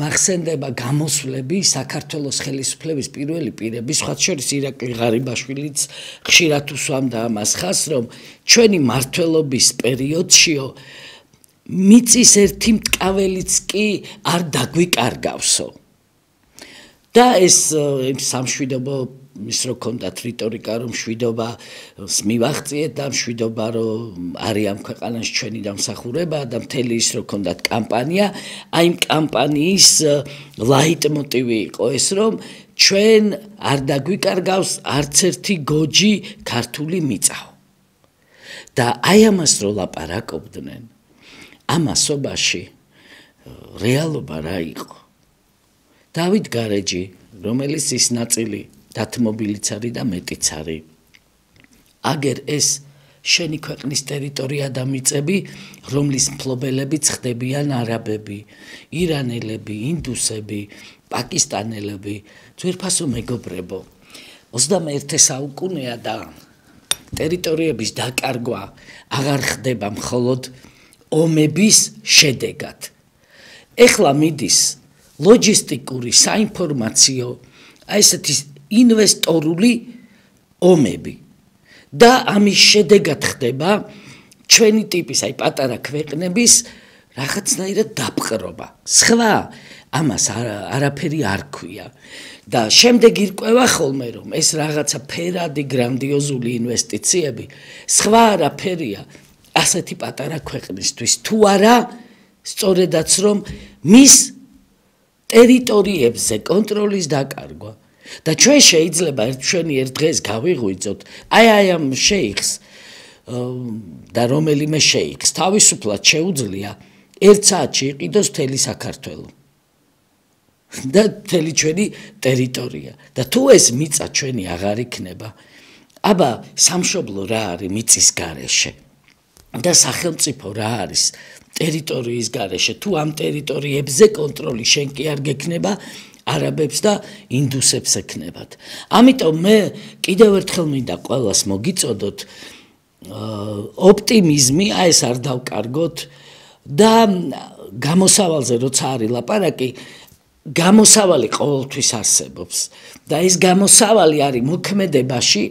A: მახსენდება გამოსვლები საქართველოს ხელისუფლების პირველი პირების სხვა შორის ირაკლი ღარიბაშვილიც ხშირად უსვამდა ამას ხაზს რომ ჩვენი მმართველობის პერიოდშიო მიწის ერთი მტკაველიც კი არ დაგვიკარგავსო და ეს სამშვიდობო ის რო კონდათ რიტორიკა რომ შვიდობას მივაღწიეთ და შვიდობა რომ არის ამ ქვეყანაში ჩვენი დამსახურება და მთელი ის რო კონდათ კამპანია აი ამ კამპანიის ლაიტმოტივი იყო ეს რომ ჩვენ არ დაგვიკარგავს არც ერთი გოჯი ქართული მიწაო და აი ამას რო ლაპარაკობდნენ ამასობაში რეალობა რა იყო დავით გარეჯი რომელიც ის ნაწილი დათმობილიც არის და მეტიც არის აგერ ეს შენი ქვეყნის ტერიტორია და მიწები რომლის მფლობელებიც ხდებიან არაბები ირანელები ინდუსები პაკისტანელები ძვირფასო მეგობრებო 21 საუკუნეა და ტერიტორიების დაკარგვა აღარ ხდება მხოლოდ ომების შედეგად ეხლა მიდის ლოჯისტიკური საინფორმაციო აი ესეთი ინვესტორული ომები და ამის შედეგად ხდება ჩვენი ტიპის აი პატარა ქვეყნების რაღაცნაირად დაპყრობა. სხვა ამას არაფერი არ ქვია და შემდეგ ირკვევა ხოლმე რომ ეს რაღაცა ფერადი გრანდიოზული ინვესტიციები სხვა არაფერია ასეთი პატარა ქვეყნისთვის თუ არა სწორედაც რომ მის ტერიტორიებზე კონტროლის დაკარგვა და ჩვენ შეიძლება ერთ დღეს გავიღვიძოთ აი ამ შეიხს და რომელიმე შეიხს თავისუფლად შეუძლია ერთ საათში იყიდოს მთელი საქართველო და მთელი ჩვენი ტერიტორია და თუ ეს მიწა ჩვენი აღარ იქნება აბა სამშობლო რა არის მიწის გარეშე და სახელმწიფო რა არის ტერიტორიის გარეშე თუ ამ ტერიტორიებზე კონტროლი შენ კი არ გექნება არაბებს და ინდუსებს ექნებათ ამიტომ მე კიდევ ერთხელ მინდა ყველას მოგიწოდოთ ოპტიმიზმი აი ეს არ დავკარგოთ და გამოსავალზე როცა არის ლაპარაკი გამოსავალი ყოველთვის არსებობს და ეს გამოსავალი არის მოქმედებაში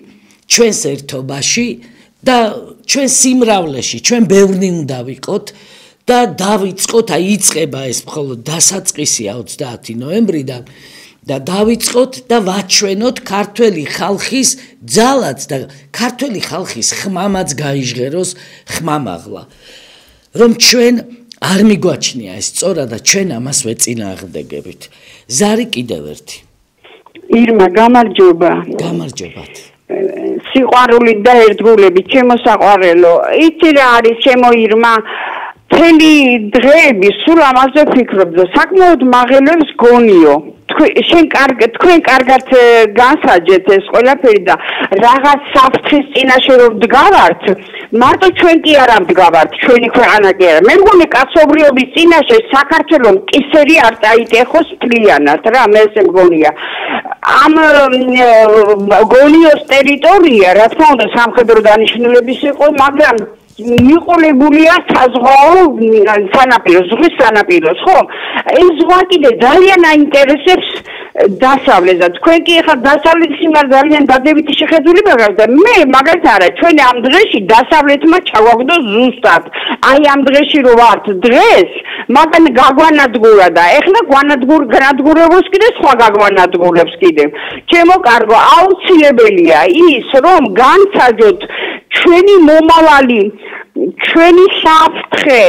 A: ჩვენს ერთობაში და ჩვენ სიმრავლეში ჩვენ ბევრნი უნდა ვიყოთ და დავიწყოთ აი იწყება ეს მხოლოდ დასაწყისია 30 ნოემბრიდან და დავიწყოთ და ვაჩვენოთ ქართველი ხალხის ძალაც და ქართველი ხალხის ხმამაც გაიჟღეროს ხმამაღლა რომ ჩვენ არ მიგვაჩნია ეს სწორად და ჩვენ ამას ვეწინააღმდეგებით ზარი კიდევ ერთი
E: ირმა გამარჯობა
A: გამარჯობათ
E: სიყვარული და ერთგულებით ჩემო საყვარელო იცი რა არის ჩემო ირმა მთელი დღეები სულ ამაზე ვფიქრობ და საკმაოდ მაღელებს გონიო თქვენ კარგად განსაჯეთ ეს ყველაფერი და რაღაც საფრთხის წინაშე რომ ვდგავართ მარტო ჩვენ კი არ ვდგავართ ჩვენი ქვეყანა კი არა მე მგონი კაცობრიობის წინაშე საქართველოს კისერი არ წაიტეხოს მთლიანად რა მე ესე მგონია ამ გონიოს ტერიტორია რა თქმა უნდა სამხედრო დანიშნულების იყო მაგრამ მიყოლებულია საზღვაო სანაპიროს ზღვის სანაპიროს ხო ეს ზღვა კიდე ძალიან აინტერესებს დასავლეთს და თქვენ კი ახლა დასავლეთის მიმართ ძალიან დადებითი შეხედულება გაქვთ და მე მაგალითად არა ჩვენ ამ დღეში დასავლეთმა ჩავაგდო ზუსტად აი ამ დღეში რო ვართ დღეს მაგან გაგვანადგურა და ეხლა განადგურებოს კიდე სხვა გაგვანადგურებს კიდე ჩემო კარგო აუცილებელია ის რომ განსაჯოთ ჩვენი მომავალი ჩვენი საფრთხე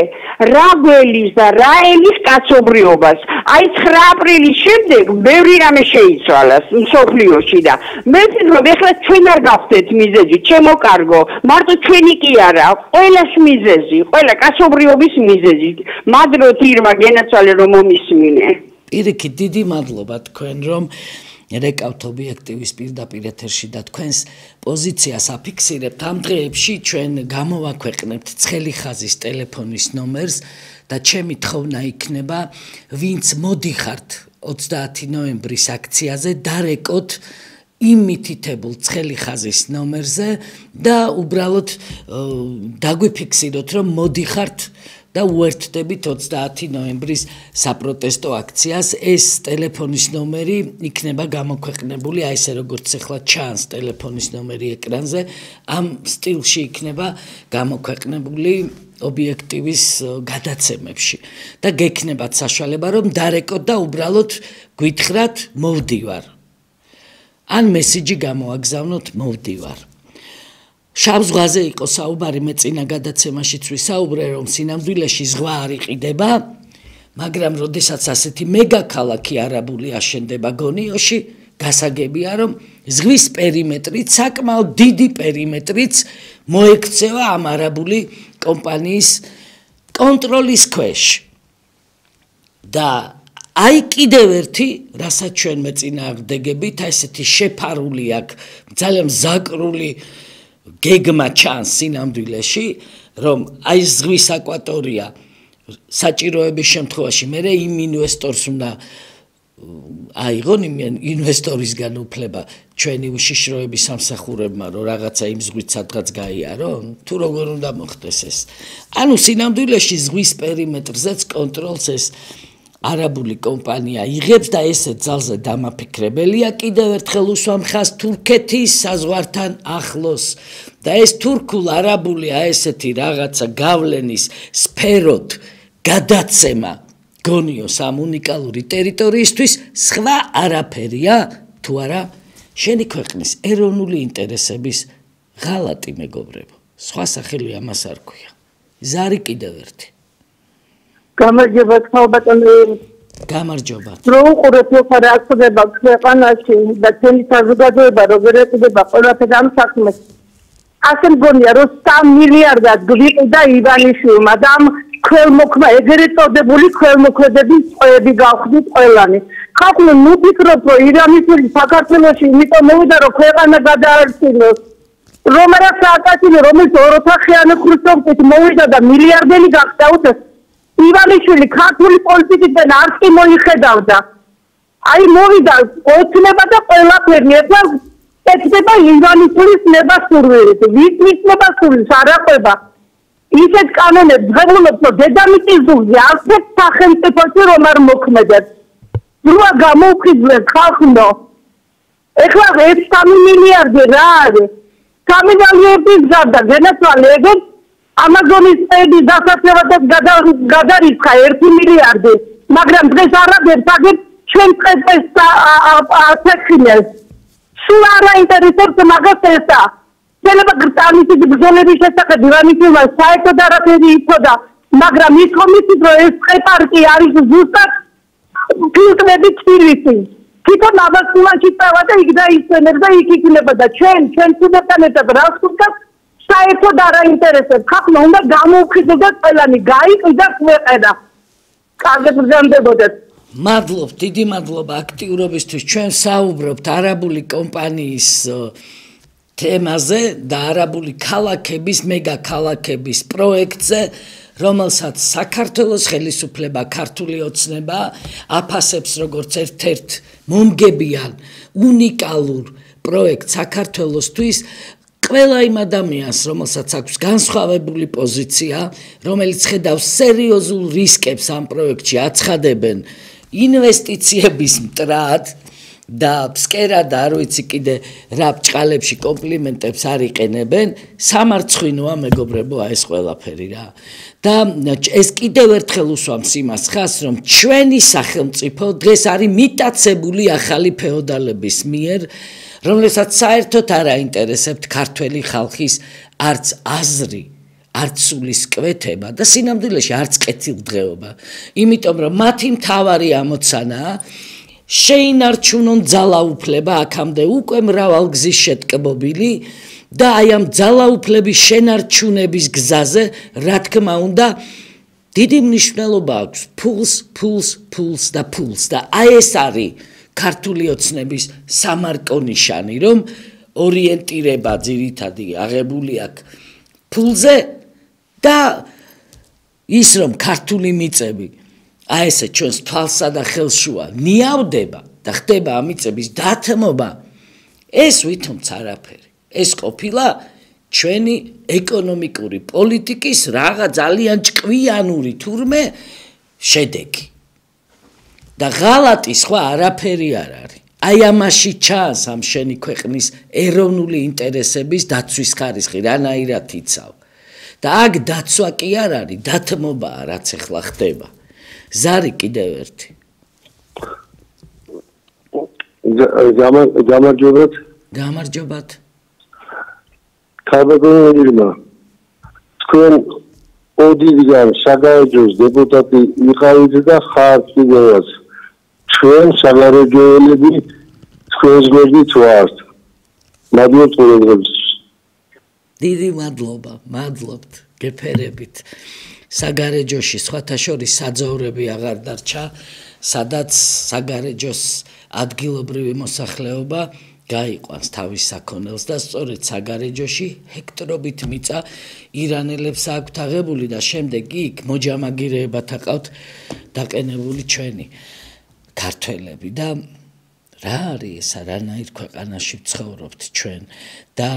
E: რა გველის და რა ელის კაცობრიობას აი 9 აპრილის შემდეგ ბევრი რამე შეიცვალას მსოფლიოში და მე ვფიქრობ ეხლა ჩვენ არ გავხდეთ მიზეზი ჩემო კარგო მარტო ჩვენი კი არა ყველას მიზეზი ყველა კაცობრიობის მიზეზი მადლობთ ირმა გენაცვალე რომ მომისმინე
A: პირიქით დიდი მადლობა თქვენ რომ რეკავთ ობიექტივის პირდაპირ ეთერში და თქვენს პოზიციას აფიქსირებთ ამ დღეებში ჩვენ გამოვაქვეყნებთ ცხელი ხაზის ტელეფონის ნომერს და ჩემი თხოვნა იქნება ვინც მოდიხართ 30 ნოემბრის აქციაზე დარეკოთ იმ მითითებულ ცხელი ხაზის ნომერზე და უბრალოდ დაგვიფიქსიროთ რომ მოდიხართ და უერთდებით 30 ნოემბრის საპროტესტო აქციას ეს ტელეფონის ნომერი იქნება გამოქვეყნებული აი ესე როგორც ახლა ჩანს ტელეფონის ნომერი ეკრანზე ამ სტილში იქნება გამოქვეყნებული ობიექტივის გადაცემებში და გექნებათ საშუალება რომ დარეკოთ და უბრალოდ გვითხრათ მოვდივარ ან მესიჯი გამოაგზავნოთ მოვდივარ შავ ზღვაზე იყო საუბარი მე წინა გადაცემაშიც ვისაუბრე რომ სინამდვილეში ზღვა არ იყიდება მაგრამ როდესაც ასეთი მეგაქალაქი არაბული აშენდება გონიოში გასაგებია რომ ზღვის პერიმეტრით საკმაოდ დიდი პერიმეტრით მოექცევა ამ არაბული კომპანიის კონტროლის ქვეშ და აი კიდევ ერთი რასაც ჩვენ მეწინააღმდეგებით ესეთი შეფარული აქვს ძალიან მზაკრული გეგმა ჩანს სინამდვილეში რომ აი ზღვის აკვატორია საჭიროების შემთხვევაში მე იმ ინვესტორს უნდა აიღონ ინვესტორისგან უფლება ჩვენი უშიშროების სამსახურებმა რომ რაღაცა იმ ზღვით სადღაც გაიარონ თუ როგორ უნდა მოხდეს ეს ანუ სინამდვილეში ზღვის პერიმეტრზეც კონტროლს ეს არაბული კომპანია იღებს და ესე ძალზე დამაფიქრებელია კიდევ ერთხელ უსვამ ხაზს თურქეთის საზღვართან ახლოს და ეს თურქულ არაბული აი ესეთი რაღაცა გავლენის სფეროთ გადაცემა გონიოს ამ უნიკალური ტერიტორიისთვის სხვა არაფერია თუ არა შენი ქვეყნის ეროვნული ინტერესების ღალატი მეგობრებო სხვა სახელი ამას არ ქვია ზარი კიდევ ერთი
C: გამარჯობა ხალბატონო
A: გამარჯობა
C: რო უყურებ რა ხდება ქვეყანაში და თემის საზოგადოება როგორ ეწოდება ყველაფერს ამ საქმეს ასე მგონია რომ 3 მილიარდად გვიყიდა ივანიშვილმა და ამ ქველმოქმედება ეგრეთ წოდებული ქველმოქმედების წვეები გავხდით ყველანი ხალხი ნუ ფიქრობ რომ ივანიშვილი საქართველოში იმიტომ მოვიდა რომ ქვეყანა გადაარჩინოს რომ არა სააკაშილი რომელიც ოროთახიანი ხრუსტოვკით მოვიდა და მილიარდელი გახდა უთეს ივანიშვილი ქართული პოლიტიკიდან არც კი მოიხედავდა აი მოვიდა ოცნება და ყველაფერი ერთად ეთდება ივანიშვილის ნებასურვით ვის ნებასურვის არ აყვება ისეთ კანონებს ღებულობთ რომ დედამიწის ზურგზე არცერთ სახელმწიფოში რომ არ მოქმედებს როა გამოუხიბლეთ ხალხნო ეხლა ეს 3 მილიარდი რა არის 3 მილიარდის გარდა გენაცვალე ეგენ ამაზონის ტყეების დასაცავად გადარიცხა 1 მილიარდი მაგრამ დღეს არაბებს აგებ ჩვენ ტყეს აცექინეს სულ არ აინტერესებს მაგას ესა შეიძლება გრტანისი ბრძოლების შესახებ ივანიშვილმა საერთოდ არაფერი იცოდა მაგრამ ის ხომ იცით რომ ეს ტყე-პარკი არის ზუსტად ფილტრებით თბილისი თვითონ აბასულანში წავა და იქ დაისვენებ და იქ იქნება და ჩვენ თუნდაც ერთად რას ვთქვათ საერთოდ არ აინტერესებს ხალხმა უნდა გამოუხიზოთ ყველანი გაიყიდა ქვეყანა კარგად გრძელდებოდეთ
A: მადლობთ დიდი მადლობა აქტიურობისთვის ჩვენ საუბრობთ არაბული კომპანიის თემაზე და არაბული ქალაქების მეგა ქალაქების პროექტზე რომელსაც საქართველოს ხელისუფლება ქართული ოცნება აფასებს როგორც ერთ-ერთ მომგებიან უნიკალურ პროექტს საქართველოსთვის ყველა იმ ადამიანს რომელსაც აქვს განსხვავებული პოზიცია რომელიც ხედავს სერიოზულ რისკებს ამ პროექტში აცხადებენ ინვესტიციების მტრად და ფსკერად არ ვიცი კიდე რა ბჭყალებში კომპლიმენტებს არ იყენებენ სამარცხვინოა მეგობრებო ეს ყველაფერი რა და ეს კიდევ ერთხელ უსვამს იმას ხას რომ ჩვენი სახელმწიფო დღეს არის მიტაცებული ახალი ფეოდალების მიერ რომელსაც საერთოდ არ აინტერესებთ ქართველი ხალხის არც აზრი არც სულისკვეთება და სინამდვილეში არც კეთილდღეობა იმიტომ რომ მათი მთავარი ამოცანაა შეინარჩუნონ ძალაუფლება აქამდე უკვე მრავალგზის შეტკბობილი და აი ამ ძალაუფლების შენარჩუნების გზაზე რა თქმა უნდა დიდი მნიშვნელობა აქვს ფულს და აი ეს არის ქართული ოცნების სამარკო ნიშანი რომ ორიენტირება ძირითადი აღებული აქვს ფულზე და ის რომ ქართული მიწები აი ესე ჩვენს თვალსა და ხელშუა ნიავდება და ხდება ამ მიწების დათმობა ეს ვითომც არაფერი ეს ყოფილა ჩვენი ეკონომიკური პოლიტიკის რაღა ძალიან ჭკვიანური თურმე შედეგი და ღალატი სხვა არაფერი არ არის აი ამაში ჩანს ამ შენი ქვეყნის ეროვნული ინტერესების დაცვის ხარისხი რანაირად იცავ და აქ დაცვა კი არ არის დათმობაა რაც ახლა ხდება ზარი კიდევ ერთი გამარჯობათ
F: ხალბატონო თქვენ ოდიდან საგარეჯოს დეპუტატი იყავით და ხართ კიდევაც ჩვენ საგარეჯოელები თქვენს გვერდით ვართ მადლობთ ყველას
A: დიდი მადლობთ გეფერებით საგარეჯოში სხვათა შორის საძოვრები აღარ დარჩა სადაც საგარეჯოს ადგილობრივი მოსახლეობა გაიყვანს თავის საქონელს და სწორედ საგარეჯოში ჰექტრობით მიწა ირანელებს აქვთ აღებული და შემდეგ იქ მოჯამაგირეებად აყავთ დაყენებული ჩვენი ქართველები და რა არის ესა რანაირ ქვეყანაში ვცხოვრობთ ჩვენ და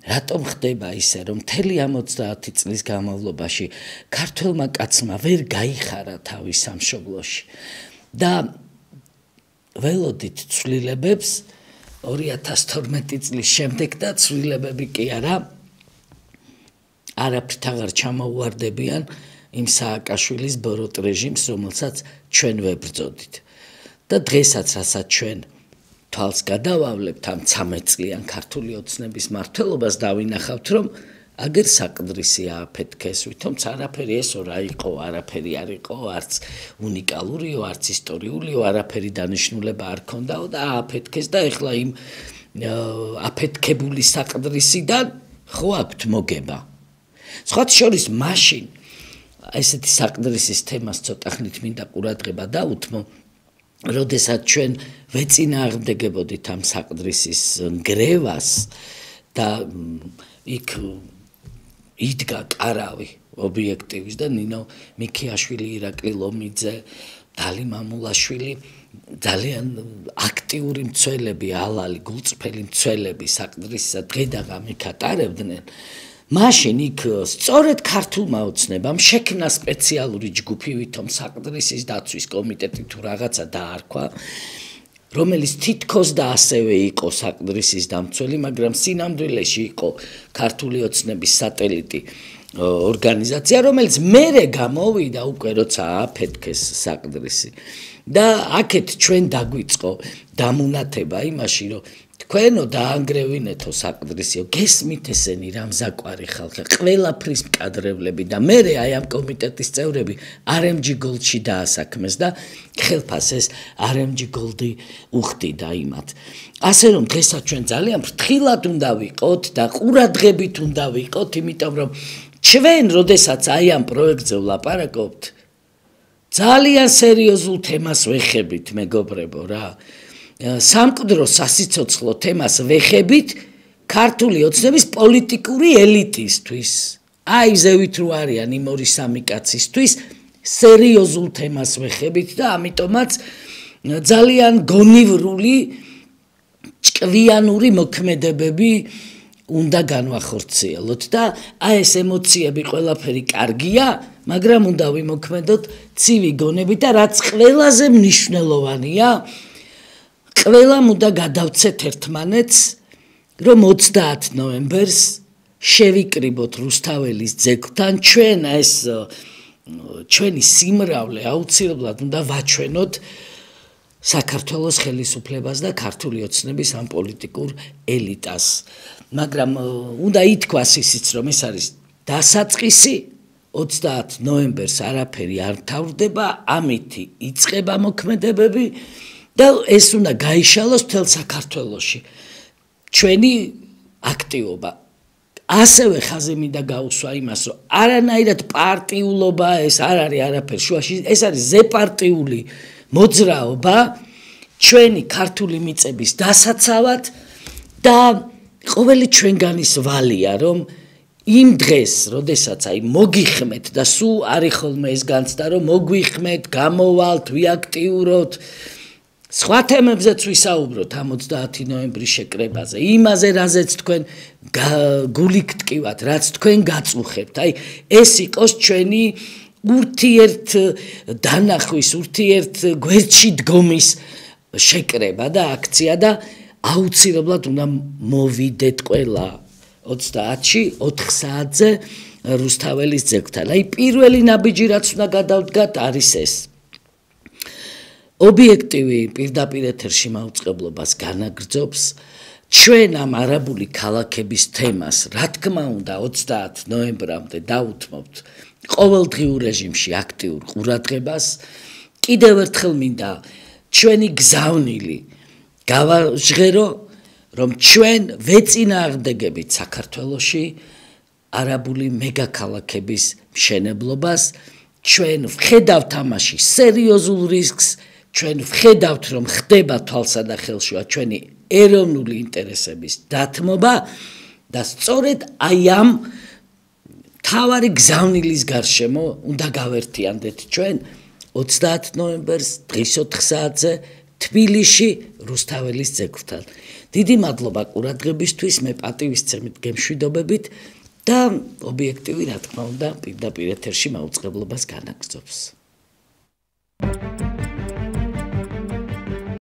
A: რატომ ხდება ისე რომ მთელი 70 წლის განმავლობაში ქართველმა კაცმა ვერ გაიხარა თავის სამშობლოში და ველოდით ცვლილებებს 2012 წლის შემდეგ და ცვლილებები კი არაფრით აღარ ჩამოუვარდებიან იმ სააკაშვილის ბოროტ რეჟიმს, რომელსაც ჩვენ ვებრძოდით. და დღესაც, რასაც ჩვენ თვალს გადავავლებთ ამ 13 წლიან ქართული ოცნების მმართველობას, დავინახავთ, რომ აგერ საყდრისი ააფეთქეს, თუმცა არაფერი ესო რა იყო, არაფერი არ იყო, არც უნიკალურიო, არც ისტორიულიო, არაფერი დანიშნულება არ ქონდაო და ააფეთქეს და ეხლა იმ აფეთქებული საყდრისიდან ხო აქვთ მოგება. სხვათა შორის მაშინ ესეთი საყდრისის თემას ცოტა ხნით მინდა ყურადღება დავუთმო, როდესაც ჩვენ ვეწინააღმდეგებოდით ამ საყდრისის ნგრევას და იქ იდგა კარავი ობიექტივის და ნინო მიქიაშვილი, ირაკლი ლომიძე, დალი მამულაშვილი ძალიან აქტიური მცველები, ალალი, გულწრფელი მცველები საყდრისისა დღედაღამ იქ ატარებდნენ. მაშინ იქ სწორედ ქართულმა ოცნებამ შექმნა სპეციალური ჯგუფი, ვითომ საყდრისის დაცვის კომიტეტი თუ რაღაცა დაარქვა, რომელიც თითქოს და ასევე იყო საყდრისის დამცველი, მაგრამ სინამდვილეში იყო ქართული ოცნების სატელიტი ორგანიზაცია, რომელიც მერე გამოვიდა უკვე როცა ააფეთქეს საყდრისი. და აქეთ ჩვენ დაგვიწყო დამუნათება იმაში, რომ თქვენო დაანგრევინეთო საყდრისიო, გესმით ესენი რამზაკვარი ხალხი, ყველაფრის მკადრებლები და მერე აი ამ კომიტეტის წევრები RMG Gold-ში დაასაქმეს და ხელფას ეს RMG Gold-ი უხდიდა იმათ. ასე რომ დღესაც ჩვენ ძალიან ფრთხილად უნდა ვიყოთ და ყურადღებით უნდა ვიყოთ, იმიტომ რომ ჩვენ როდესაც აი ამ პროექტზე ვლაპარაკობთ, ძალიან სერიოზულ თემას ვეხებით, მეგობრებო რა. სამკვდრო სასიცოცხლო თემას ვეხებით ქართული ოცნების პოლიტიკური ელიტისთვის. აი ზევით რო არიან იმ 2-3 კაცისთვის სერიოზულ თემას ვეხებით და ამიტომაც ძალიან გონივრული ჭკვიანური მოქმედებები უნდა განვახორციელოთ და აი ეს ემოციები ყველაფერი კარგია, მაგრამ უნდა ვიმოქმედოთ ცივი გონებით და რაც ყველაზე მნიშვნელოვანია, ყველამ უნდა გადავცეთ ერთმანეთს, რომ 30 ნოემბერს შევიკრიბოთ რუსთაველის ძეგლთან, ჩვენ ეს ჩვენი სიმრავლე აუცილებლად უნდა ვაჩვენოთ საქართველოს ხელისუფლებას და ქართული ოცნების ამ პოლიტიკურ ელიტას. მაგრამ უნდა ითქვას ისიც, რომ ეს არის დასაწყისი, 30 ნოემბერს არაფერი არ თავდება, ამითი იწყება მოქმედებები და ეს უნდა გაიშალოს მთელ საქართველოში. ჩვენი აქტივობა. ასევე ხაზი მინდა გაუსვა იმას, რომ არანაირად პარტიულობა ეს არ არის არაფერ შუაში, ეს არის ზეპარტიული მოძრაობა ჩვენი ქართული მიწების დასაცავად და ყოველი ჩვენგანის ვალია, რომ იმ დღეს, როდესაც აი მოგიხმეთ და სულ არის ხოლმე ეს განცდა, რომ მოგვიხმეთ, გამოვალთ, ვიაქტიუროთ, სხვა თემებზეც ვისაუბროთ ამ 30 ნოემბრის შეკრებაზე, იმაზე, რაზეც თქვენ გულიგტკივათ, რაც თქვენ გაწუხებთ. აი ეს იყოს ჩვენი ურთიერთ დანახვის, ურთიერთ გვერდში დგომის შეკრება და აქცია და აუცილებლად უნდა მოვიდეთ ყველა 30-ში 4 საათზე რუსთაველის ძეგლთან. აი პირველი ნაბიჯი რაც უნდა გადავდგათ არის ეს. ობიექტივი პირდაპირ ეთერში მაუწყებლობას განაგრძობს ჩვენ ამ არაბული ქალაქების თემას, რა თქმა უნდა 30 ნოემბრამდე დავუთმობთ ყოველდღიურ რეჟიმში აქტიურ ყურადღებას. კიდევ ერთხელ მინდა ჩვენი გზავნილი გავაჟღერო, რომ ჩვენ ვეწინააღმდეგებით საქართველოში არაბული მეგაქალაქების მშენებლობას, ჩვენ ვხედავთ ამაში სერიოზულ რისკს, ჩვენ ვხედავთ, რომ ხდება თვალსა და ხელშუა ჩვენი ეროვნული ინტერესების დათმობა და სწორედ აი ამ თავარი გზავნილის გარშემო უნდა გავერთიანდეთ ჩვენ 30 ნოემბერს დღის 4 საათზე თბილისში რუსთაველის ძეგლთან. დიდი მადლობა ყურადღებისთვის, მე პატივისცემით გემშვიდობებით და ობიექტივი რა თქმა უნდა პირდაპირ ეთერში მაუწყებლობას განაგრძობს.